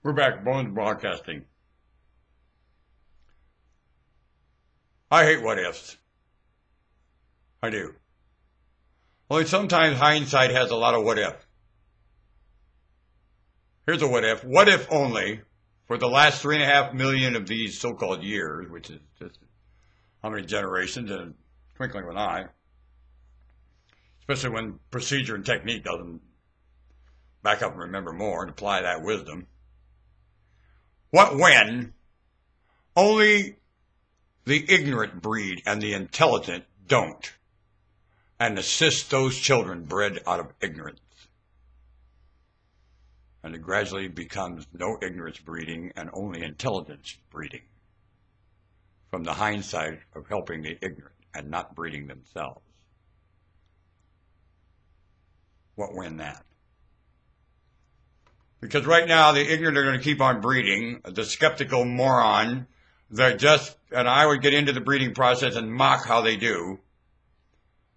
We're back, Bones Broadcasting. I hate what ifs. I do. Only sometimes hindsight has a lot of what if. Here's a what if. What if only for the last 3.5 million of these so-called years, which is just how many generations in a twinkling of an eye, especially when procedure and technique doesn't back up and remember more and apply that wisdom. What when only the ignorant breed and the intelligent don't, and assist those children bred out of ignorance. And it gradually becomes no ignorance breeding and only intelligence breeding from the hindsight of helping the ignorant and not breeding themselves. What when that? Because right now the ignorant are going to keep on breeding. The skeptical moron, they're just, and I would get into the breeding process and mock how they do.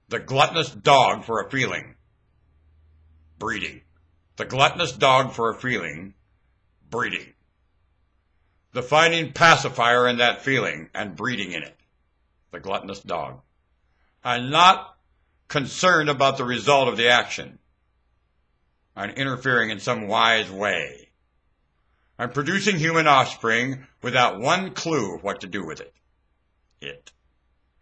The gluttonous dog for a feeling, breeding. The gluttonous dog for a feeling, breeding. The finding pacifier in that feeling and breeding in it, the gluttonous dog. And not concerned about the result of the action and interfering in some wise way. And producing human offspring without one clue of what to do with it. It.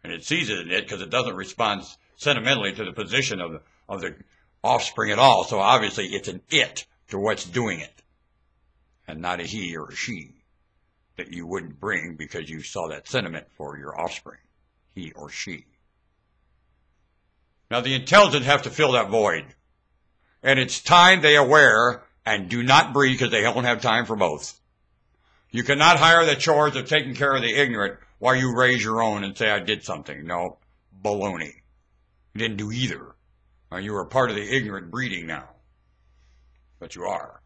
And it sees it in it because it doesn't respond sentimentally to the position of the offspring at all. So obviously it's an it to what's doing it. And not a he or a she that you wouldn't bring because you saw that sentiment for your offspring. He or she. Now the intelligent have to fill that void. And it's time they aware and do not breed because they don't have time for both. You cannot hire the chores of taking care of the ignorant while you raise your own and say, I did something. No, baloney. You didn't do either. You are part of the ignorant breeding now. But you are.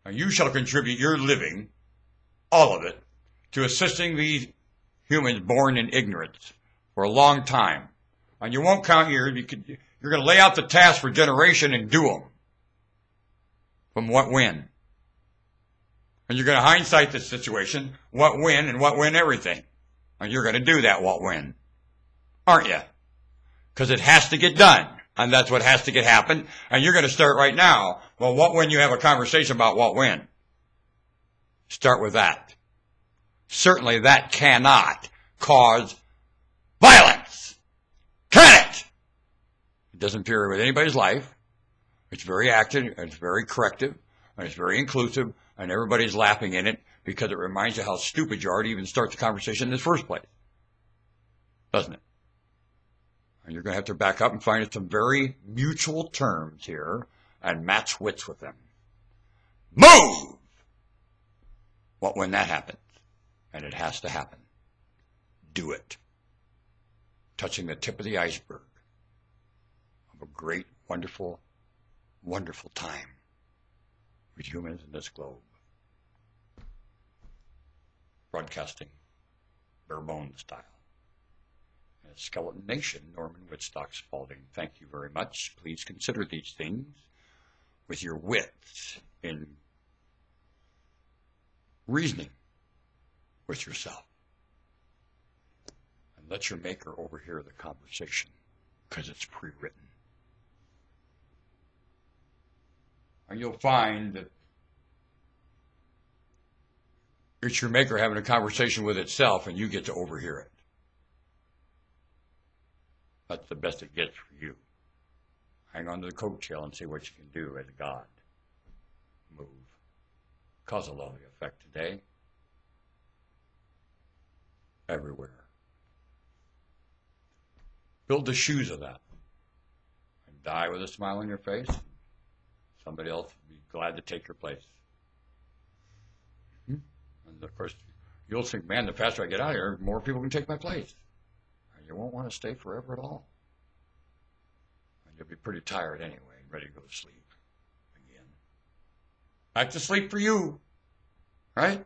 And you shall contribute your living, all of it, to assisting these humans born in ignorance for a long time. And you won't count years. You're going to lay out the task for generation and do them. From what when. And you're going to hindsight the situation, what when and what when everything. And you're going to do that what when. Aren't you? Because it has to get done. And that's what has to get happen. And you're going to start right now. Well, what when you have a conversation about what when? Start with that. Certainly that cannot cause violence. Can it? It doesn't interfere with anybody's life. It's very active, it's very corrective, and it's very inclusive, and everybody's laughing in it because it reminds you how stupid you are to even start the conversation in the first place. Doesn't it? And you're going to have to back up and find some very mutual terms here and match wits with them. Move! What when that happens? And it has to happen. Do it. Touching the tip of the iceberg of a great, wonderful, wonderful time with humans in this globe. Broadcasting bare bones style. Skeleton Nation, Norman Woodstock Spalding. Thank you very much. Please consider these things with your wits in reasoning with yourself. And let your maker overhear the conversation because it's pre-written. And you'll find that it's your maker having a conversation with itself and you get to overhear it. That's the best it gets for you. Hang on to the coattail and see what you can do as God. Move. Cause a lovely effect today. Everywhere. Build the shoes of that. And die with a smile on your face. Somebody else will be glad to take your place. And of course, you'll think, man, the faster I get out of here, more people can take my place. You won't want to stay forever at all. And you'll be pretty tired anyway and ready to go to sleep again. Back to sleep for you, right?